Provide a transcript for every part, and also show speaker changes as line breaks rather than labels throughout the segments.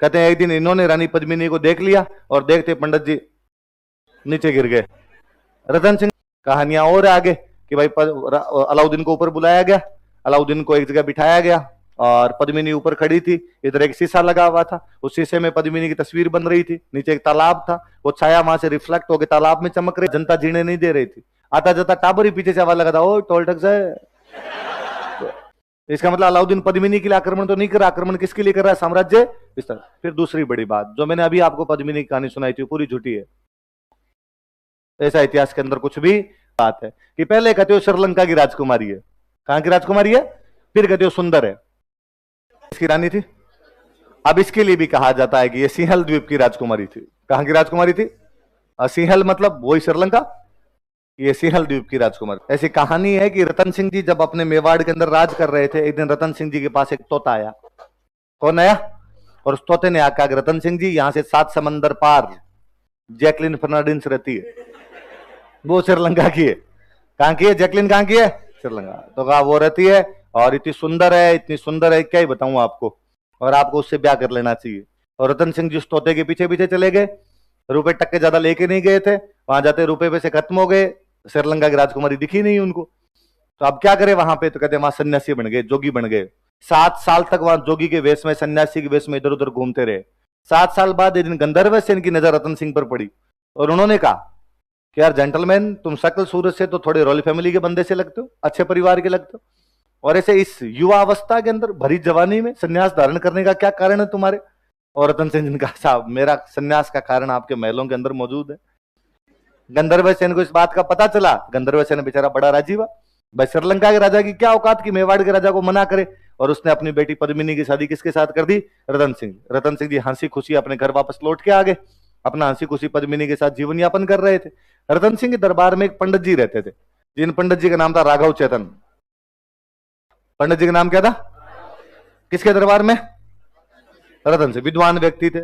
कहते हैं एक दिन इन्होंने रानी पद्मिनी को देख लिया और देखते पंडित जी नीचे गिर गए। रतन सिंह कहानियां और आगे कि भाई अलाउद्दीन को ऊपर बुलाया गया, अलाउद्दीन को एक जगह बिठाया गया और पद्मिनी ऊपर खड़ी थी, इधर एक शीशा लगा हुआ था, उस शीशे में पद्मिनी की तस्वीर बन रही थी, नीचे एक तालाब था, वो छाया वहां से रिफ्लेक्ट होकर तालाब में चमक रही, जनता जीने नहीं दे रही थी। आता जाता टाबर ही पीछे से आवाज लगा था, ओ टोल टैक्स है। इसका मतलब अलाउद्दीन पद्मिनी के लिए आक्रमण तो नहीं कर रहा, आक्रमण किसके लिए कर रहा है? साम्राज्य विस्तार। फिर दूसरी बड़ी बात जो मैंने अभी आपको पद्मिनी की कहानी सुनाई थी पूरी झूठी है, ऐसा इतिहास के अंदर कुछ भी बात है कि पहले कहते हो श्रीलंका की राजकुमारी है, कहां की राजकुमारी है, फिर कहते हो सुंदर है, इसकी रानी थी। अब इसके लिए भी कहा जाता है कि ये सिंहल द्वीप की राजकुमारी थी। कहां की राजकुमारी थी? सिंहल मतलब वही श्रीलंका, ये सिंहल द्वीप की राजकुमारी। ऐसी कहानी है कि रतन सिंह जी जब अपने मेवाड़ के अंदर राज कर रहे थे, एक दिन रतन सिंह जी के पास एक तोता आया। कौन आया? और उस तोते ने आकर रतन सिंह जी यहां से 7 समंदर पार जैकलिन फर्नांडिस रहती है, वो श्रीलंका की है। कहां की है जैकलिन? कहां की है? श्रीलंका। तो कहा वो रहती है और इतनी सुंदर है, इतनी सुंदर है क्या ही बताऊं आपको, और आपको उससे ब्याह कर लेना चाहिए। और रतन सिंह जी उस तोते के पीछे पीछे चले गए, रुपए टक्के ज्यादा लेके नहीं गए थे, वहां जाते रुपए पैसे खत्म हो गए, श्रीलंका की राजकुमारी दिखी नहीं उनको। तो अब क्या करे वहां पे? तो कहते वहां सन्यासी बन गए, जोगी बन गए। 7 साल तक वहां जोगी के वेश में, सन्यासी के वेश में इधर उधर घूमते रहे। 7 साल बाद एक दिन गंधर्व से इनकी नजर रतन सिंह पर पड़ी और उन्होंने कहा कि यार जेंटलमैन, तुम शक्ल सूरत से तो थोड़े रॉयल फैमिली के बंदे से लगते हो, अच्छे परिवार के लगते हो, और ऐसे इस युवा अवस्था के अंदर भरी जवानी में सन्यास धारण करने का क्या कारण है तुम्हारे? और रतन सिंह जी ने कहा साहब मेरा सन्यास का कारण आपके महलों के अंदर मौजूद है। गंधर्व सेन को इस बात का पता चला, गंधर्व सेन बेचारा बड़ा राजी हुआ। भाई श्रीलंका के राजा की क्या औकात की मेवाड़ के राजा को मना करे, और उसने अपनी बेटी पद्मिनी की शादी किसके साथ कर दी? रतन सिंह। रतन सिंह जी हंसी खुशी अपने घर वापस लौट के आ गए, अपना हंसी खुशी पद्मिनी के साथ जीवन यापन कर रहे थे। रतन सिंह के दरबार में एक पंडित जी रहते थे, जिन पंडित जी का नाम था राघव चेतन। पंडित जी का नाम क्या था? किसके दरबार में? रतन से। विद्वान व्यक्ति थे।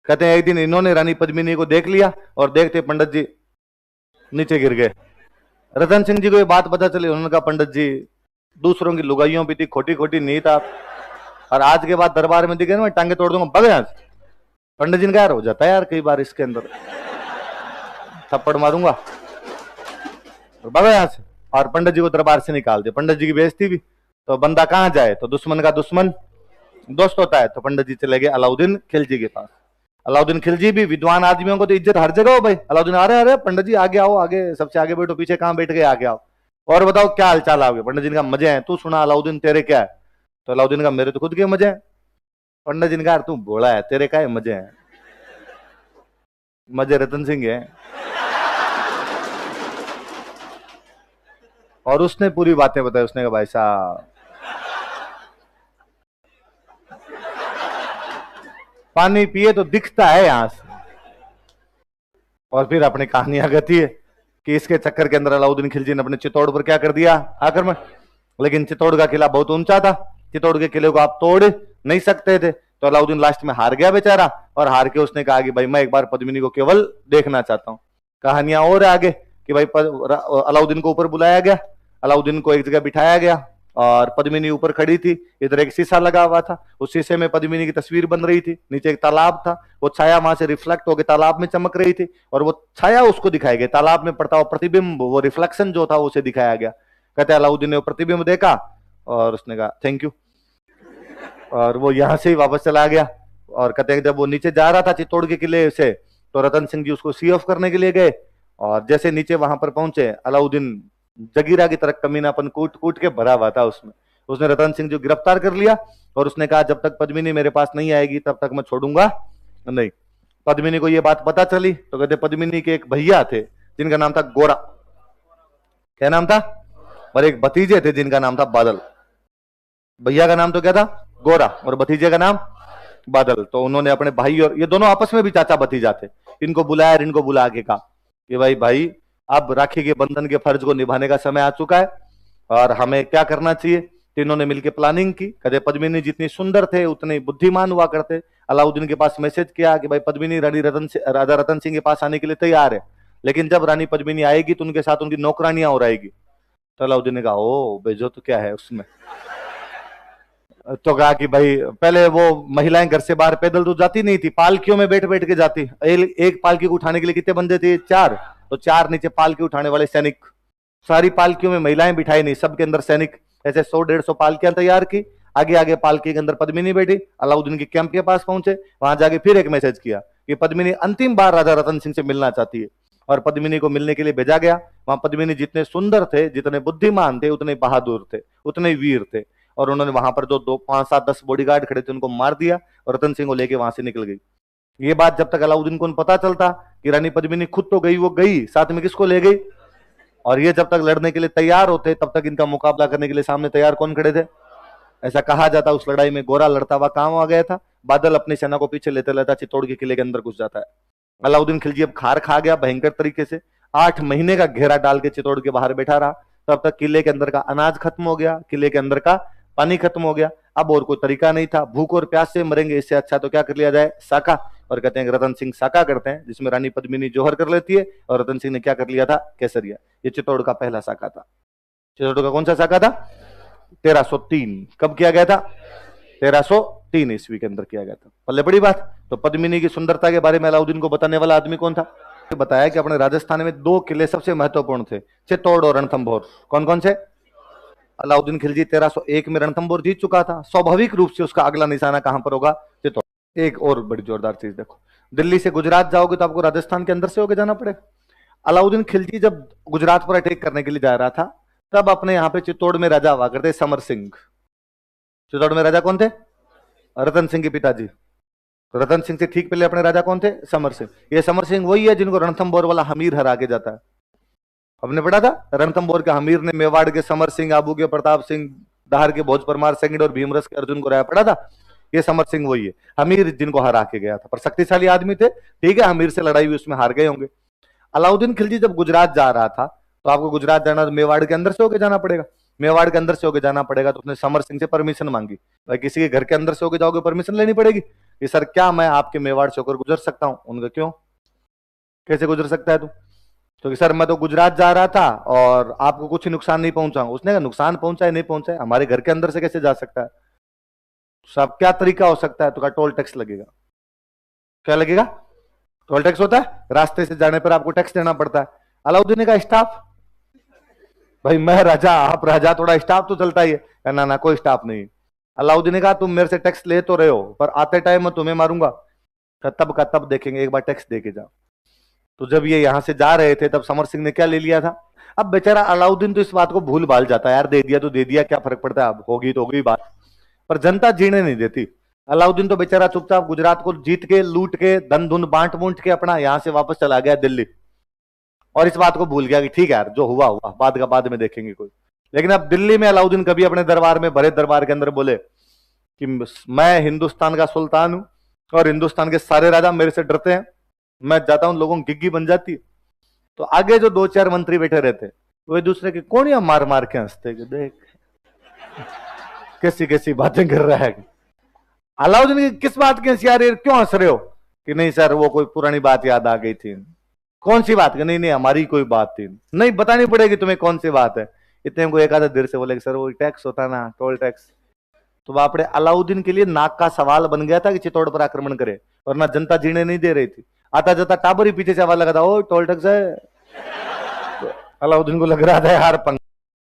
कहते हैं एक दिन इन्होंने रानी पद्मिनी को देख लिया और देखते पंडित जी नीचे गिर गए। रतन सिंह जी को ये बात पता चली, उन्होंने कहा पंडित जी दूसरों की लुगाइयों भी थी, खोटी खोटी नीत आप, और आज के बाद दरबार में दिखे ना मैं टांगे तोड़ दूंगा, भग यहां से। पंडित जी ने कहा हो जाता है यार कई बार इसके अंदर, थप्पड़ मारूंगा, भग यहां से। और पंडित जी को दरबार से निकाल दिया। पंडित जी की बेइज्जती भी, तो बंदा कहां जाए? तो दुश्मन का दुश्मन दोस्त होता है। तो पंडित जी चले गए अलाउद्दीन खिलजी के पास। अलाउद्दीन खिलजी भी विद्वान आदमियों को तो इज्जत हर जगह हो भाई। अलाउद्दीन आ रहे पंडित जी आगे आओ, आगे सबसे आगे बैठो, पीछे कहां बैठ गए, आगे आओ और बताओ क्या हालचाल आओगे। पंडित जी ने कहा मजे हैं, तू सुना अलाउद्दीन तेरे क्या है? तो अलाउद्दीन ने कहा मेरे तो खुद के मजे हैं। पंडित जी ने कहा तू भोला है, तेरे क्या है मजे हैं? मजे रतन सिंह है। और उसने पूरी बातें बताई। उसने कहा भाई साहब पानी पिए तो दिखता है यहां से। और फिर अपनी कहानी आगती है कि इसके चक्कर के अंदर अलाउद्दीन खिलजी ने अपने चित्तौड़ पर क्या कर दिया? आक्रमण। लेकिन चित्तौड़ का किला बहुत ऊंचा था, चित्तौड़ के किले को आप तोड़ नहीं सकते थे, तो अलाउद्दीन लास्ट में हार गया बेचारा। और हार के उसने कहा कि भाई मैं एक बार पद्मिनी को केवल देखना चाहता हूं। कहानियां और आगे कि भाई अलाउद्दीन को ऊपर बुलाया गया, अलाउद्दीन को एक जगह बिठाया गया और पद्मिनी ऊपर खड़ी थी, इधर एक शीशा लगा हुआ था, उस शीशे में पद्मिनी की तस्वीर बन रही थी, नीचे एक तालाब था, वो छाया वहां से रिफ्लेक्ट होकर तालाब में चमक रही थी, और वो छाया उसको दिखाई गई, तालाब में पड़ता हुआ प्रतिबिंब, वो रिफ्लेक्शन जो था उसे दिखाया गया। कहते अलाउद्दीन ने वो प्रतिबिंब देखा और उसने कहा थैंक यू, और वो यहां से ही वापस चला गया। और कहते जब वो नीचे जा रहा था चित्तौड़ के किले से, तो रतन सिंह जी उसको सी ऑफ करने के लिए गए, और जैसे नीचे वहां पर पहुंचे, अलाउद्दीन जगीरा की तरह कमीनापन कूट कूट के भरा हुआ था उसमें, उसने रतन सिंह जी को गिरफ्तार कर लिया और उसने कहा जब तक पद्मिनी मेरे पास नहीं आएगी तब तक मैं छोड़ूंगा नहीं। पद्मिनी को ये बात पता चली, तो कहते पद्मिनी के एक भैया थे जिनका नाम था गोरा। क्या नाम था? और एक भतीजे थे जिनका नाम था बादल। भैया का नाम तो क्या था? गोरा, और भतीजे का नाम बादल। तो उन्होंने अपने भाई, और ये दोनों आपस में भी चाचा भतीजा थे, इनको बुलाया, इनको बुला के कहा कि भाई अब राखी के बंधन के फर्ज को निभाने का समय आ चुका है और हमें क्या करना चाहिए। तीनों ने मिलकर प्लानिंग की। कहते पद्मिनी जितनी सुंदर थे उतने बुद्धिमान हुआ करते। अलाउद्दीन के पास मैसेज किया कि भाई पद्मिनी राजा रतन सिंह के पास आने के लिए तैयार है, लेकिन जब रानी पद्मिनी आएगी तो उनके साथ उनकी नौकरानियां और आएगी। तो अलाउद्दीन ने कहा ओ भेजो, तो क्या है उसमें। तो कहा कि भाई पहले वो महिलाएं घर से बाहर पैदल तो जाती नहीं थी, पालकियों में बैठ बैठ के जाती। एक पालकी को उठाने के लिए कितने बंदे थे? 4। तो 4 नीचे पालकी उठाने वाले सैनिक। सारी पालकियों में महिलाएं बिठाई नहीं, सबके अंदर सैनिक। ऐसे 100-150 पालकियां तैयार की। आगे आगे पालकी के अंदर पद्मिनी बैठी। अलाउद्दीन के कैंप के पास पहुंचे, वहां जाके फिर एक मैसेज किया कि पद्मिनी अंतिम बार राजा रतन सिंह से मिलना चाहती है। और पद्मिनी को मिलने के लिए भेजा गया। वहां पद्मिनी जितने सुंदर थे, जितने बुद्धिमान थे, उतने बहादुर थे, उतने वीर थे। और उन्होंने वहां पर जो 2, 5, 7, 10 बॉडीगार्ड खड़े थे उनको मार दिया और रतन सिंह को लेके वहां से निकल गई। ये बात जब तक अलाउद्दीन को पता चलता कि रानी पद्मिनी खुद तो गई, वो गई साथ में किसको ले गई, और ये जब तक लड़ने के लिए तैयार होते तब तक इनका मुकाबला करने के लिए सामने तैयार कौन खड़े थे? ऐसा कहा जाता उस लड़ाई में गोरा लड़ता हुआ कहां आ गया था? बादल अपनी सेना को पीछे लेते लेता चित्तौड़ के किले के अंदर घुस जाता है। अलाउद्दीन खिलजी अब खार खा गया भयंकर तरीके से। 8 महीने का घेरा डाल के चित्तौड़ के बाहर बैठा रहा। तब तक किले के अंदर का अनाज खत्म हो गया, किले के अंदर का पानी खत्म हो गया। अब और कोई तरीका नहीं था, भूख और प्यास से मरेंगे, इससे अच्छा तो क्या कर लिया जाए? साका। और कहते हैं रतन सिंह साका करते हैं, जिसमें रानी पद्मिनी जोहर कर लेती है और रतन सिंह ने क्या कर लिया था? केसरिया। ये चित्तौड़ का पहला साका था। चित्तौड़ का कौन सा साका था? 1303। कब किया गया था? 1303 ईस्वी के अंदर किया गया था। पल्ले बड़ी बात। तो पद्मिनी की सुंदरता के बारे में अलाउद्दीन को बताने वाला आदमी कौन था? बताया कि अपने राजस्थान में 2 किले सबसे महत्वपूर्ण थे, चित्तौड़ और रणथंभौर। कौन कौन से? अलाउद्दीन खिलजी 1301 में रणथंभौर जीत चुका था। स्वाभाविक रूप से उसका अगला निशाना कहां पर होगा? चित्तौड़। एक और बड़ी जोरदार चीज देखो, दिल्ली से गुजरात जाओगे तो आपको राजस्थान के अंदर से होकर जाना पड़ेगा। अलाउद्दीन खिलजी जब गुजरात पर अटैक करने के लिए जा रहा था, तब अपने यहां पे चित्तौड़ में राजा हुआ करते समर सिंह। चित्तौड़ में राजा कौन थे? रतन सिंह के पिताजी। तो रतन सिंह से ठीक पहले अपने राजा कौन थे? समर सिंह। ये समर सिंह वही है जिनको रणथंभौर वाला हमीर हरा के जाता है। हमने पढ़ा था रणथंभौर के हमीर ने मेवाड़ के समर सिंह, आबू के प्रताप सिंह, धार के भोज परमार सेंगड़ और भीमरस के अर्जुन को राया। पढ़ा था? ये समर सिंह वही है हमीर जिनको हरा के गया था, पर शक्तिशाली आदमी थे। ठीक है, हमीर से लड़ाई हुई, उसमें हार गए होंगे। अलाउद्दीन खिलजी जब गुजरात जा रहा था, तो आपको गुजरात जाना तो मेवाड़ के अंदर से होके जाना पड़ेगा। मेवाड़ के अंदर से होके जाना पड़ेगा, तो उसने समर सिंह से परमिशन मांगी। भाई किसी के घर के अंदर से होके जाओगे परमिशन लेनी पड़ेगी कि सर क्या मैं आपके मेवाड़ से होकर गुजर सकता हूं? उनका क्यों, कैसे गुजर सकता है तू? तो कि सर मैं तो गुजरात जा रहा था और आपको कुछ नुकसान नहीं पहुंचा। उसने कहा नुकसान पहुंचा है नहीं पहुंचा है, हमारे घर के अंदर से कैसे जा सकता है? सब क्या तरीका हो सकता है? तो का टोल टैक्स लगेगा। क्या लगेगा? टोल टैक्स होता है, रास्ते से जाने पर आपको टैक्स देना पड़ता है। अलाउद्दीन ने कहा स्टाफ, भाई मैं राजा आप राजा, थोड़ा स्टाफ तो चलता ही है। ना ना कोई स्टाफ नहीं। अलाउद्दीन ने कहा तुम मेरे से टैक्स ले तो रहे हो, पर आते टाइम मैं तुम्हें मारूंगा। तब का तब देखेंगे, एक बार टैक्स दे के जाओ। तो जब ये यहां से जा रहे थे तब समर सिंह ने क्या ले लिया था? अब बेचारा अलाउद्दीन तो इस बात को भूल भाल जाता है, यार दे दिया तो दे दिया, क्या फर्क पड़ता है, अब होगी तो होगी बात। पर जनता जीने नहीं देती। अलाउद्दीन तो बेचारा चुपचाप गुजरात को जीत के, लूट के, धन धुन बांट बूंट के अपना यहां से वापस चला गया दिल्ली। और इस बात को भूल गया कि ठीक है यार जो हुआ हुआ, बाद का बाद में देखेंगे कोई। लेकिन अब दिल्ली में अलाउद्दीन कभी अपने दरबार में, भरे दरबार के अंदर बोले कि मैं हिंदुस्तान का सुल्तान हूं और हिंदुस्तान के सारे राजा मेरे से डरते हैं, मैं जाता हूं लोगों की गिग्गी बन जाती है। तो आगे जो 2-4 मंत्री बैठे रहते वो एक दूसरे के कोनिया मार मार के हंसते, देख कैसी कैसी बातें कर रहा है। अलाउद्दीन की किस बात की हंसी आ रही है, क्यों हंस रहे हो? कि नहीं सर वो कोई पुरानी बात याद आ गई थी। कौन सी बात? नहीं नहीं हमारी कोई बात थी। नहीं बतानी पड़ेगी तुम्हें कौन सी बात है। इतने को एक आधा देर से बोले सर वो टैक्स होता ना, टोल टैक्स। तो आपने अलाउद्दीन के लिए नाक का सवाल बन गया था कि चित्तौड़ पर आक्रमण करे, और ना जनता जीने नहीं दे रही थी। आता जाता टाबर ही पीछे से आवाज लगा था, ओ टोल टैक्स है। तो अलाउद्दीन को लग रहा था यार पंग।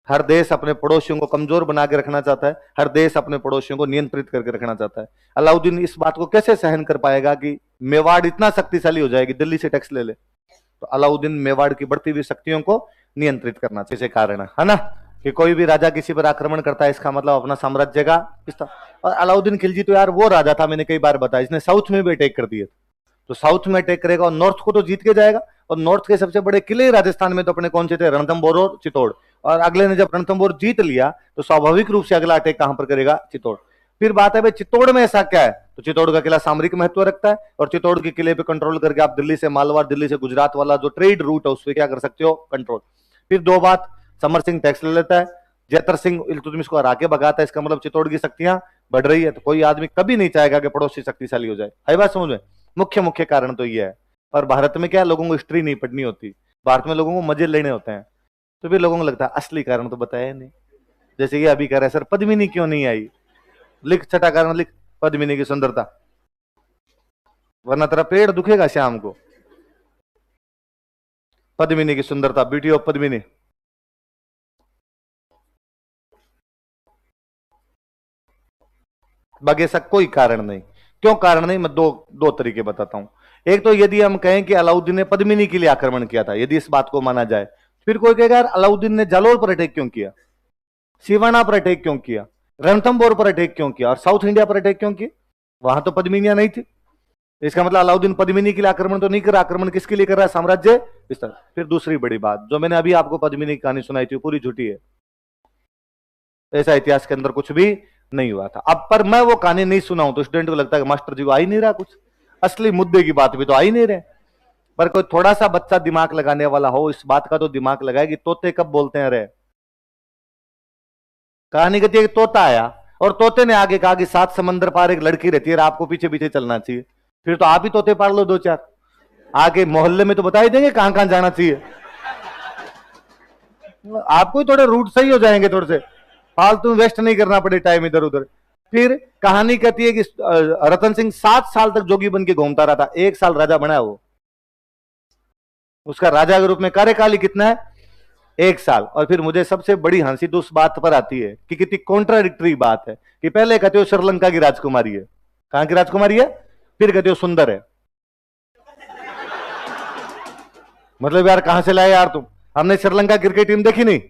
हर देश अपने पड़ोसियों को कमजोर बना के रखना चाहता है, हर देश अपने पड़ोसियों को नियंत्रित करके रखना चाहता है। अलाउद्दीन इस बात को कैसे सहन कर पाएगा कि मेवाड़ इतना शक्तिशाली हो जाएगी, दिल्ली से टैक्स ले ले। तो अलाउद्दीन मेवाड़ की बढ़ती हुई शक्तियों को नियंत्रित करना चाहिए, कारण है ना, कि कोई भी राजा किसी पर आक्रमण करता है इसका मतलब अपना साम्राज्य का विस्तार। और अलाउद्दीन खिलजी तो यार वो राजा था, मैंने कई बार बताया, इसने साउथ में भी अटैक कर दिए। तो साउथ में अटैक करेगा और नॉर्थ को तो जीत के जाएगा। और नॉर्थ के सबसे बड़े किले राजस्थान में तो अपने कौन से थे? रणथंभौर और चित्तौड़। और अगले ने जब रणथंभौर जीत लिया तो स्वाभाविक रूप से अगला अटैक कहां पर करेगा? चित्तौड़। फिर बात है भाई चित्तौड़ में ऐसा क्या है? तो चित्तौड़ का किला सामरिक महत्व रखता है और चित्तौड़ के किले पे कंट्रोल करके आप दिल्ली से मालवा, दिल्ली से गुजरात वाला जो ट्रेड रूट है उस पर क्या कर सकते हो? कंट्रोल। फिर दो बात, समर सिंह टैक्स ले लेता है, जैतर सिंह इल्तुतमिश को हरा के भगाता है, इसका मतलब चित्तौड़ की शक्तियां बढ़ रही है। तो कोई आदमी कभी नहीं चाहेगा कि पड़ोसी शक्तिशाली हो जाए। है बात समझ में? मुख्य मुख्य कारण तो ये है। और भारत में क्या, लोगों को हिस्ट्री नहीं पढ़नी होती, भारत में लोगों को मजे लेने होते हैं। तो फिर लोगों को लगता है असली कारण तो बताया नहीं। जैसे ये अभी कह रहे हैं सर पद्मिनी क्यों नहीं आई, लिख छठा कारण लिख, पद्मिनी की सुंदरता, वरना तेरा पेड़ दुखेगा शाम को। पद्मिनी की सुंदरता, ब्यूटी ऑफ पद्मिनी। बाकी ऐसा कोई कारण नहीं। क्यों कारण नहीं, मैं दो दो तरीके बताता हूं। एक तो यदि हम कहें कि अलाउद्दीन ने पद्मिनी के लिए आक्रमण किया था, यदि इस बात को माना जाए, फिर कोई कहेगा यार अलाउद्दीन ने जालोर पर अटैक क्यों किया, सिवाना पर अटैक क्यों किया, रणथंबोर पर अटैक क्यों किया और साउथ इंडिया पर अटैक क्यों किया, वहां तो पद्मिनियां नहीं थी। इसका मतलब अलाउद्दीन पद्मिनी के लिए आक्रमण तो नहीं कर रहा, आक्रमण किसके लिए कर रहा है, साम्राज्य विस्तार। फिर दूसरी बड़ी बात, जो मैंने अभी आपको पद्मिनी की कहानी सुनाई थी पूरी झूठी है, ऐसा इतिहास के अंदर कुछ भी नहीं हुआ था। अब पर मैं वो कहानी नहीं सुनाऊं तो स्टूडेंट को लगता है कि मास्टर जी को आ ही नहीं रहा, कुछ असली मुद्दे की बात भी तो आ ही नहीं रहे। पर कोई थोड़ा सा बच्चा दिमाग लगाने वाला हो, इस बात का तो दिमाग लगाए कि तोते कब बोलते हैं रे। कहानी कहती है कि तोता आया और तोते ने आगे कहा कि 7 समंदर पार एक लड़की रहती है, आपको पीछे पीछे चलना चाहिए। फिर तो आप ही तोते पार लो 2-4, आगे मोहल्ले में तो बता ही देंगे कहां कहां जाना चाहिए। आपको ही थोड़े रूट सही हो जाएंगे, थोड़े से फालतू वेस्ट नहीं करना पड़े टाइम इधर उधर। फिर कहानी कहती है कि रतन सिंह 7 साल तक जोगी बन के घूमता रहा था, 1 साल राजा बना वो। उसका राजा के रूप में कार्यकाल ही कितना है, 1 साल। और फिर मुझे सबसे बड़ी हंसी तो उस बात पर आती है कि कितनी कॉन्ट्राडिक्टरी बात है कि पहले कहते हो श्रीलंका की राजकुमारी है, कहां की राजकुमारी है, फिर कहते हो सुंदर है। मतलब यार कहां से लाए यार तुम, हमने श्रीलंका क्रिकेट टीम देखी नहीं,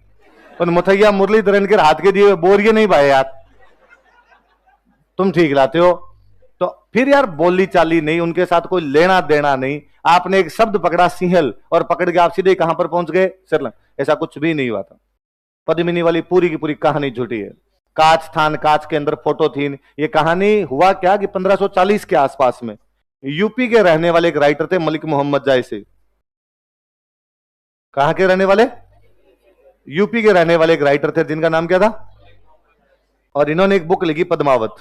और मुथैया मुरलीधरन के हाथ के दिए बोरिए नहीं भाई यार, तुम ठीक लाते हो। तो फिर यार बोली चाली नहीं, उनके साथ कोई लेना देना नहीं, आपने एक शब्द पकड़ा सिंहल और पकड़ के आप सीधे कहां पर पहुंच गए, श्रीलंका। ऐसा कुछ भी नहीं हुआ था। पद्मिनी वाली पूरी की पूरी कहानी झूठी है। कांच थान, कांच के अंदर फोटो थी। ये कहानी हुआ क्या कि 1540 के आसपास में यूपी के रहने वाले एक राइटर थे मलिक मोहम्मद जायसी। कहां के रहने वाले, यूपी के रहने वाले एक राइटर थे जिनका नाम क्या था, और इन्होंने एक बुक लिखी पद्मावत।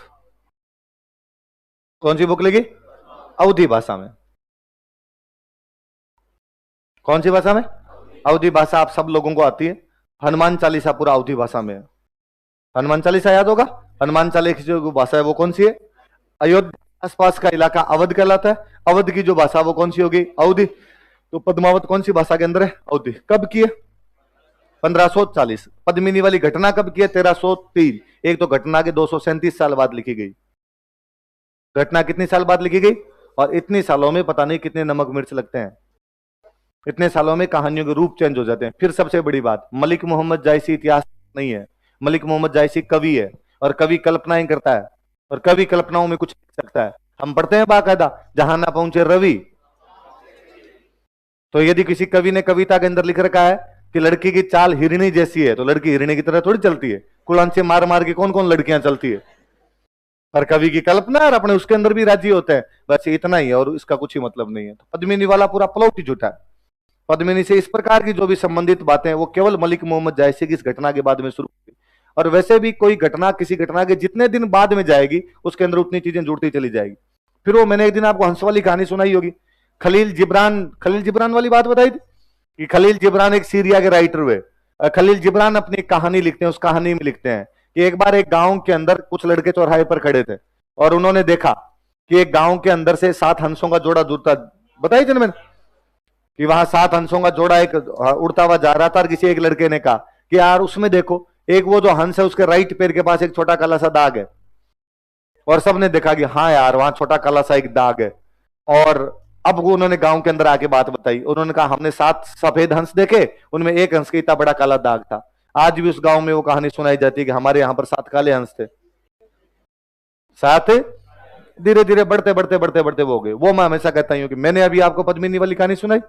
कौन सी बुक लिखी, अवधी भाषा में। कौन सी भाषा में, अवधी भाषा। आप सब लोगों को आती है। हनुमान चालीसा पूरा अवधी भाषा में है। हनुमान चालीसा याद होगा। हनुमान चालीसा की जो भाषा है वो कौन सी है, अयोध्या आसपास का इलाका अवध कहलाता है। अवध की जो भाषा वो कौन सी होगी, अवधी। तो पद्मावत कौन सी भाषा के अंदर है, अवधी। कब की है, 1540। पद्मिनी वाली घटना कब की है, 1303। एक तो घटना के 237 साल बाद लिखी गई। घटना कितनी साल बाद लिखी गई, और इतनी सालों में पता नहीं कितने नमक मिर्च लगते हैं, इतने सालों में कहानियों के रूप चेंज हो जाते हैं। फिर सबसे बड़ी बात, मलिक मोहम्मद जायसी इतिहास नहीं है, मलिक मोहम्मद जायसी कवि है, और कवि कल्पनाएं करता है, और कवि कल्पनाओं में कुछ लिख सकता है। हम पढ़ते हैं बाकायदा, जहां ना पहुंचे रवि। तो यदि किसी कवि ने कविता के अंदर लिख रखा है कि लड़की की चाल हिरणी जैसी है, तो लड़की हिरणी की तरह थोड़ी चलती है। कुलान से मार मार के कौन कौन लड़कियां चलती है, पर कवि की कल्पना और अपने उसके अंदर भी राजी होते हैं, बस इतना ही है, और इसका कुछ ही मतलब नहीं है। तो पद्मिनी वाला पूरा प्लॉट ही झूठा है। पद्मिनी से इस प्रकार की जो भी संबंधित बातें हैं वो केवल मलिक मोहम्मद जायसी की इस घटना के बाद में शुरू हुई। और वैसे भी कोई घटना किसी घटना के जितने दिन बाद में जाएगी उसके अंदर उतनी चीजें जुड़ती चली जाएगी। फिर वो मैंने एक दिन आपको हंस वाली कहानी सुनाई होगी, खलील जिब्रान वाली बात बताई थी कि खलील जिब्रान एक सीरिया के राइटर हुए। खलील जिब्रान अपनी एक कहानी लिखते हैं, उस कहानी में लिखते हैं कि एक बार एक गांव के अंदर कुछ लड़के चौराहे पर खड़े थे और उन्होंने देखा कि एक गांव के अंदर से 7 हंसों का जोड़ा जुड़ता, बताई थी ना मैंने कि वहां 7 हंसों का जोड़ा एक उड़ता हुआ जा रहा था, और किसी एक लड़के ने कहा कि यार उसमें देखो, एक वो जो हंस है उसके राइट पैर के पास एक छोटा काला सा दाग है। और सबने देखा कि हाँ यार वहां छोटा काला सा एक दाग है। और अब वो उन्होंने गांव के अंदर आके बात बताई, उन्होंने कहा हमने 7 सफेद हंस देखे, उनमें एक हंस का इतना बड़ा काला दाग था। आज भी उस गांव में वो कहानी सुनाई जाती है कि हमारे यहां पर 7 काले हंस थे, 7 धीरे धीरे बढ़ते बढ़ते बढ़ते बढ़ते वो हो गए। वो मैं हमेशा कहता हूं कि मैंने अभी आपको पद्मिनी वाली कहानी सुनाई,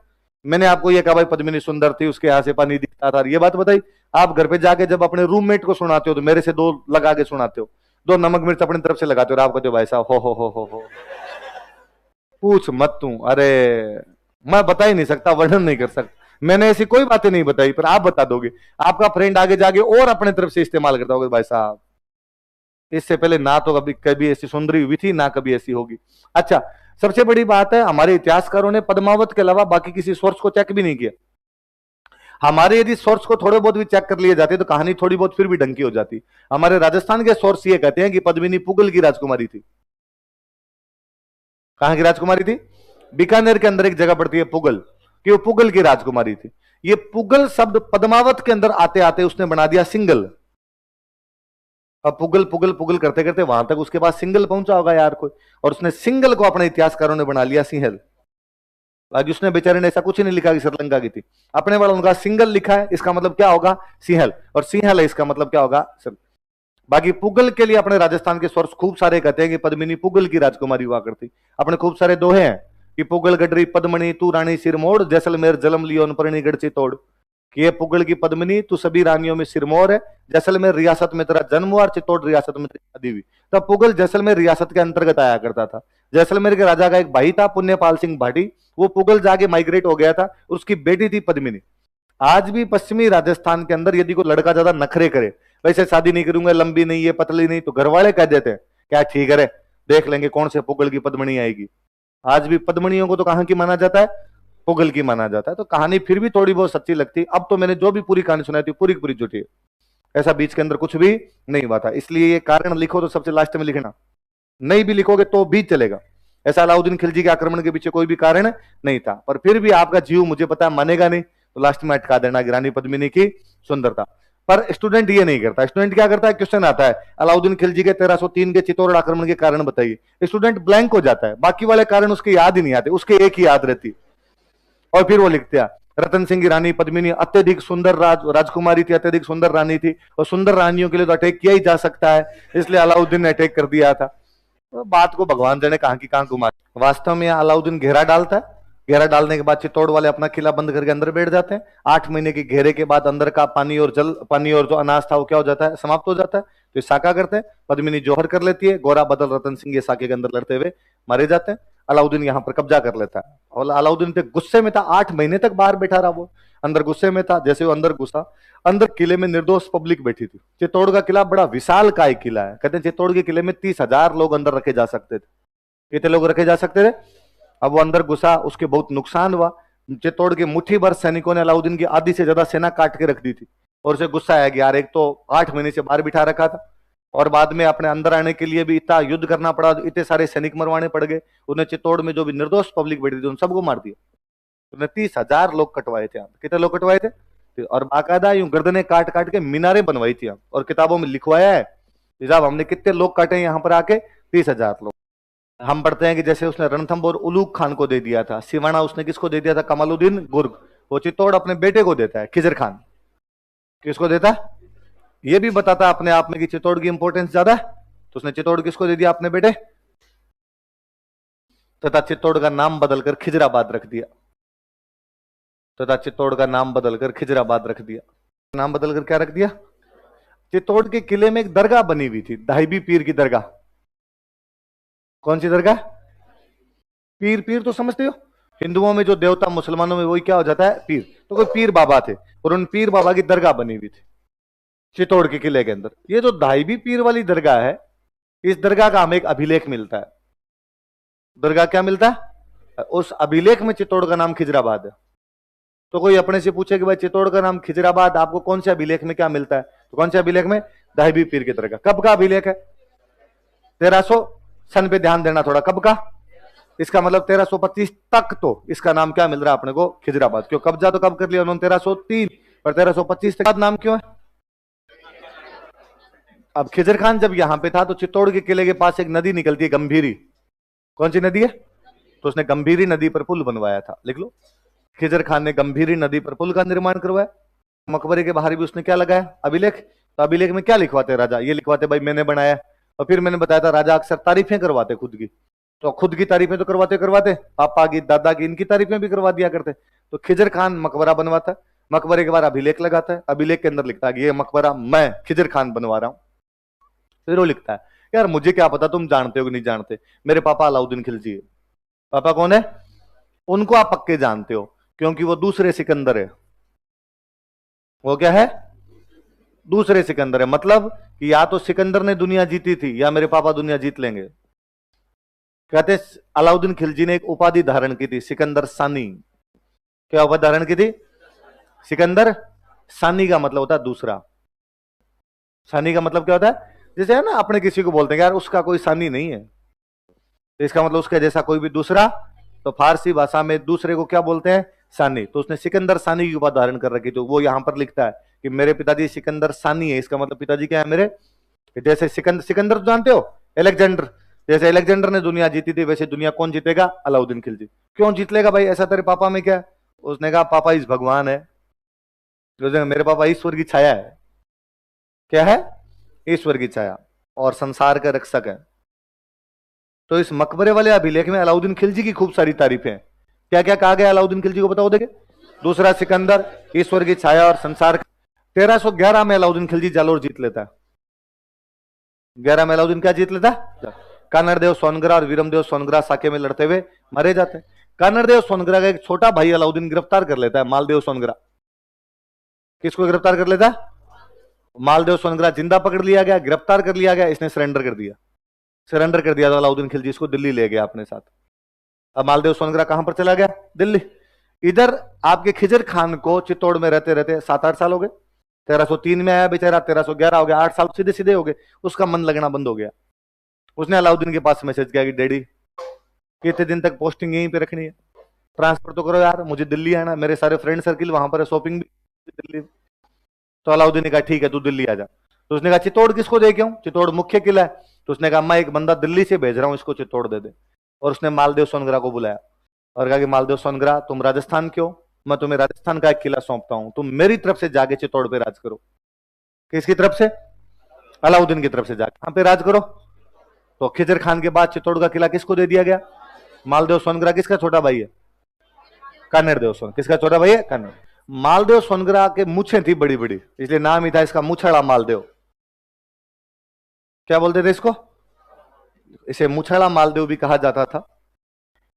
मैंने आपको ये कहा भाई पद्मिनी सुंदर थी, उसके यहां से पानी दिखता था, ये बात बताई। आप घर पे जाके जब अपने रूममेट को सुनाते हो तो मेरे से 2 लगा के सुनाते हो, 2 नमक मिर्च अपनी तरफ से लगाते हो, और आप कहते हो भाई साहब हो पूछ मत तू। अरे मैं बता ही नहीं सकता, वर्णन नहीं कर सकता, मैंने ऐसी कोई बातें नहीं बताई, पर आप बता दोगे, आपका फ्रेंड आगे जाके और अपने तरफ से इस्तेमाल करता होगा भाई साहब इससे पहले ना तो कभी कभी ऐसी सुंदरी हुई थी, ना कभी ऐसी होगी। अच्छा, सबसे बड़ी बात है हमारे इतिहासकारों ने पद्मावत के अलावा बाकी किसी सोर्स को चेक भी नहीं किया। हमारे यदि सोर्स को थोड़े बहुत भी चेक कर लिए जाते तो कहानी थोड़ी बहुत फिर भी ढंग की हो जाती। हमारे राजस्थान के सोर्स ये कहते हैं कि पद्मिनी पुगल की राजकुमारी थी। कहां की राजकुमारी थी? बीकानेर के अंदर एक जगह पड़ती है पुगल, कि वो पुगल की राजकुमारी थी। ये पुगल शब्द पद्मावत के अंदर आते आते उसने बना दिया सिंगल। अब पुगल पुगल पुगल करते करते वहां तक उसके बाद सिंगल पहुंचा होगा यार कोई, और उसने सिंगल को अपने इतिहासकारों ने बना लिया सिंहल। बाकी उसने बेचारे ने ऐसा कुछ ही नहीं लिखा कि श्रीलंका की थी, अपने वाला उनका सिंगल लिखा है, इसका मतलब क्या होगा? सिंहल, और सिंहल है इसका मतलब क्या होगा? बाकी पुगल के लिए अपने राजस्थान के सोर्स खूब सारे कहते हैं कि पद्मिनी पुगल की राजकुमारी हुआ करती। अपने खूब सारे दोहे हैं कि पुगल गडरी पद्मणी तू रानी सिरमोड़, जैसलमेर जलम लियोन परणी गढ़ चितौड़। कि ये पुगल की पद्मिनी तू सभी रानियों में सिरमौर है, जैसलमेर रियासत में तेरा जन्म हुआ और चित्तौड़ रियासत में तेरी शादी हुई। तब पुगल जैसलमेर रियासत के अंतर्गत आया करता था। जैसलमेर के राजा का एक भाई था पुण्यपाल सिंह भाटी, वो पुगल जाके माइग्रेट हो गया था, उसकी बेटी थी पद्मिनी। आज भी पश्चिमी राजस्थान के अंदर यदि कोई लड़का ज्यादा नखरे करे, वैसे शादी नहीं करूंगा, लंबी नहीं है, पतली नहीं, तो घर वाले कह देते हैं क्या ठीक है, देख लेंगे कौन से पुगल की पद्मणी आएगी। आज भी पद्मणियों को तो कहां की माना जाता है? पुगल की माना जाता है। तो कहानी फिर भी थोड़ी बहुत सच्ची लगती। अब तो मैंने जो भी पूरी कहानी सुनाई थी पूरी पूरी झूठी है, ऐसा बीच के अंदर कुछ भी नहीं हुआ था। इसलिए ये कारण लिखो तो सबसे लास्ट में लिखना, नहीं भी लिखोगे तो भी चलेगा। ऐसा अलाउद्दीन खिलजी के आक्रमण के पीछे कोई भी कारण नहीं था, पर फिर भी आपका जीव मुझे पता है मानेगा नहीं, तो लास्ट में अटका देना कि रानी पद्मिनी की सुंदरता। पर स्टूडेंट ये नहीं करता। स्टूडेंट क्या करता है? क्वेश्चन आता है अलाउद्दीन खिलजी के 1303 के चित्तौड़ आक्रमण के कारण बताइए, स्टूडेंट ब्लैंक हो जाता है, बाकी वाले कारण उसके याद ही नहीं आते, उसके एक ही याद रहती। और फिर वो लिखते हैं रतन सिंह की रानी पद्मिनी अत्यधिक सुंदर राजकुमारी थी, अत्यधिक सुंदर रानी थी, और सुंदर रानियों के लिए तो अटैक किया ही जा सकता है, इसलिए अलाउद्दीन ने अटैक कर दिया था। तो बात को भगवान जाने कहां की कहां घुमा। वास्तव में अलाउद्दीन घेरा डालता है, घेरा डालने के बाद चित्तौड़ वाले अपना किला बंद करके अंदर बैठ जाते हैं। 8 महीने के घेरे के बाद अंदर का पानी और जो अनाज था वो क्या हो जाता है? समाप्त हो जाता है। तो ये साका करते हैं, पद्मिनी जौहर कर लेती है, गोरा बदल रतन सिंह ये साके के अंदर लड़ते हुए मारे जाते हैं। अलाउद्दीन यहां पर कब्जा कर लेता है, और अलाउद्दीन पे गुस्से में था, 8 महीने तक बाहर बैठा रहा, वो अंदर गुस्से में था। जैसे वो अंदर घुसा, अंदर किले में निर्दोष पब्लिक बैठी थी। चित्तौड़ का किला बड़ा विशाल काय किला है, कहते हैं चित्तौड़ के किले में 30,000 लोग अंदर रखे जा सकते थे। कितने लोग रखे जा सकते थे? अब वो अंदर घुसा, उसके बहुत नुकसान हुआ। चित्तौड़ के मुट्ठी भर सैनिकों ने अलाउद्दीन की आधी से ज्यादा सेना काट के रख दी थी, और उसे गुस्सा आया कि यार एक तो 8 महीने से बाहर बिठा रखा था, और बाद में अपने अंदर आने के लिए भी इतना युद्ध करना पड़ा, इतने सारे सैनिक मरवाने पड़ गए। उन्हें चित्तौड़ में जो भी निर्दोष पब्लिक बैठी थी उन सबको मार दिया। उन्हें 30,000 लोग कटवाए थे। कितने लोग कटवाए थे? और बाकायदा यूं गर्दनें काट काट के मीनारें बनवाई थी, और किताबों में लिखवाया है साहब हमने कितने लोग काटे यहाँ पर आके? 30,000 लोग। हम पढ़ते हैं कि जैसे उसने रणथंभौर उलूग खान को दे दिया था, सिवाना उसने किसको दे दिया था? कमालुद्दीन गुर्ग। वो चित्तौड़ अपने बेटे को देता है, खिजर खान। किसको देता? ये भी बताता अपने आप में कि चित्तौड़ की इंपॉर्टेंस ज्यादा है, तो उसने चित्तौड़ किसको दे दिया? अपने बेटे। तथा चित्तौड़ का नाम बदलकर खिजराबाद रख दिया। तथा चित्तौड़ का नाम बदलकर खिजराबाद रख दिया। नाम बदलकर क्या रख दिया? चित्तौड़ के किले में एक दरगाह बनी हुई थी, दाहिबी पीर की दरगाह। कौन सी दरगाह? पीर, पीर तो समझते हो, हिंदुओं में जो देवता, मुसलमानों में वही क्या हो जाता है? पीर। तो कोई पीर बाबा थे, और उन पीर बाबा की दरगाह बनी हुई थी चित्तौड़ के किले के अंदर। ये जो दाहिबी पीर वाली दरगाह है, इस दरगाह का हमें एक अभिलेख मिलता है। दरगाह क्या मिलता है? उस अभिलेख में चित्तौड़ का नाम खिजराबाद है। तो कोई अपने से पूछे कि भाई चित्तौड़ का नाम खिजराबाद आपको कौन से अभिलेख में क्या मिलता है? तो कौन से अभिलेख में? दाहिबी पीर की दरगाह। कब का अभिलेख है? 1300 सन पे ध्यान देना थोड़ा, कब का? इसका मतलब 1325 तक तो इसका नाम क्या मिल रहा है अपने को? खिजराबाद। क्यों? कब्जा तो कब कर लिया उन्होंने? 1303, पर 1325 तक नाम क्यों है? अब खिजर खान जब यहां पे था तो चित्तौड़ के किले के पास एक नदी निकलती है, गंभीरी। कौन सी नदी है? तो उसने गंभीरी नदी पर पुल बनवाया था, लिख लो। खिजर खान ने गंभीरी नदी पर पुल का निर्माण करवाया। मकबरे के बाहर भी उसने क्या लगाया? अभिलेख। तो अभिलेख में क्या लिखवाते राजा? ये लिखवाते भाई मैंने बनाया। और फिर मैंने बताया था राजा अक्सर तारीफें करवाते खुद की, तो खुद की तारीफें तो करवाते करवाते पापा की, दादा की, इनकी तारीफें भी करवा दिया करते। तो खिजर खान मकबरा बनवाता है, मकबरे के बाद अभिलेख लगाता है, अभिलेख के अंदर लिखता है कि ये मकबरा मैं खिजर खान बनवा रहा हूं। फिर वो लिखता है यार मुझे क्या पता तुम जानते हो कि नहीं जानते, मेरे पापा अलाउद्दीन खिलजी है। पापा कौन है? उनको आप पक्के जानते हो, क्योंकि वो दूसरे सिकंदर है। वो क्या है? दूसरे सिकंदर है। मतलब कि या तो सिकंदर ने दुनिया जीती थी या मेरे पापा दुनिया जीत लेंगे। कहते अलाउद्दीन खिलजी ने एक उपाधि धारण की थी, सिकंदर सानी। क्या उपाधि धारण की थी? सिकंदर सानी का मतलब होता है दूसरा। सानी का मतलब क्या होता है? जैसे है ना, अपने किसी को बोलते हैं यार उसका कोई सानी नहीं है, तो इसका मतलब उसके जैसा कोई भी दूसरा। तो फारसी भाषा में दूसरे को क्या बोलते हैं? सानी। तो उसने सिकंदर सानी की उपाधि धारण कर रखी, तो वो यहां पर लिखता है कि मेरे पिताजी सिकंदर सानी है, इसका मतलब पिताजी क्या है मेरे। जैसे सिकंदर, सिकंदर तो जानते हो, अलेक्जेंडर। जैसे अलेक्जेंडर ने दुनिया जीती थी, वैसे दुनिया कौन जीतेगा? अलाउद्दीन खिलजी। क्यों जीत लेगा भाई, ऐसा तेरे पापा में क्या है? उसने कहा पापा इस भगवान है, मेरे पापा ईश्वर की छाया है। क्या है? ईश्वर की छाया और संसार का रक्षक है। तो इस मकबरे वाले अभिलेख में अलाउद्दीन खिलजी की खूब सारी तारीफें हैं। क्या क्या कहा गया अलाउद्दीन खिलजी को, बताओ देखे। दूसरा सिकंदर, ईश्वर की छाया और संसार। 1311 में अलाउद्दीन खिलजी जालोर जीत लेता है। 11 में अलाउद्दीन क्या जीत लेता है? कानड़देव सोनगरा और वीरमदेव सोनगरा साके में लड़ते हुए मारे जाते हैं। कानड़देव सोनगरा का एक छोटा भाई अलाउद्दीन गिरफ्तार कर लेता है, मालदेव सोनगरा। किसको गिरफ्तार कर लेता है? मालदेव सोनगरा जिंदा पकड़ लिया गया, गिरफ्तार कर लिया गया, इसने सरेंडर कर दिया। सरेंडर कर दिया तो अलाउद्दीन खिलजी इसको दिल्ली ले गया अपने साथ। अब मालदेव सोनगरा कहां पर चला गया? दिल्ली। इधर आपके खिजर खान को चित्तौड़ में रहते रहते 7-8 साल हो गए। 1303 में आया बेचारा, 1311 हो गया, 8 साल सीधे सीधे हो गए। उसका मन लगना बंद हो गया। उसने अलाउद्दीन के पास मैसेज किया कि डैडी कितने दिन तक पोस्टिंग यहीं पे रखनी है, ट्रांसफर तो करो यार, मुझे दिल्ली आना, मेरे सारे फ्रेंड सर्किल वहां पर है, शॉपिंग भी दिल्ली। तो अलाउद्दीन ने कहा ठीक है तू दिल्ली आ जा। तो उसने कहा चित्तौड़ किसको दे के आऊं, चित्तौड़ मुख्य किला है। तो उसने कहा मैं एक बंदा दिल्ली से भेज रहा हूं, इसको चित्तौड़ दे दे। और उसने मालदेव सोनगरा को बुलाया और कहा कि मालदेव सोनगरा तुम राजस्थान क्यों, मैं तुम्हें राजस्थान का एक किला सौंपता हूं, तुम मेरी तरफ से जाके चित्तौड़ पे राज करो। किसकी तरफ से? अलाउद्दीन की तरफ से जाके कहां पे राज करो। तो खिजर खान के बाद चित्तौड़ का किला किसको दे दिया गया? मालदेव सोनगरा किसका छोटा भाई है? कानड़देव सोन। किसका छोटा भाई है? कानड़। मालदेव सोनगरा के मूछें थी बड़ी बड़ी, इसलिए नाम ही था इसका मूछड़ा मालदेव। क्या बोलते थे इसको? इसे मूछड़ा मालदेव भी कहा जाता था।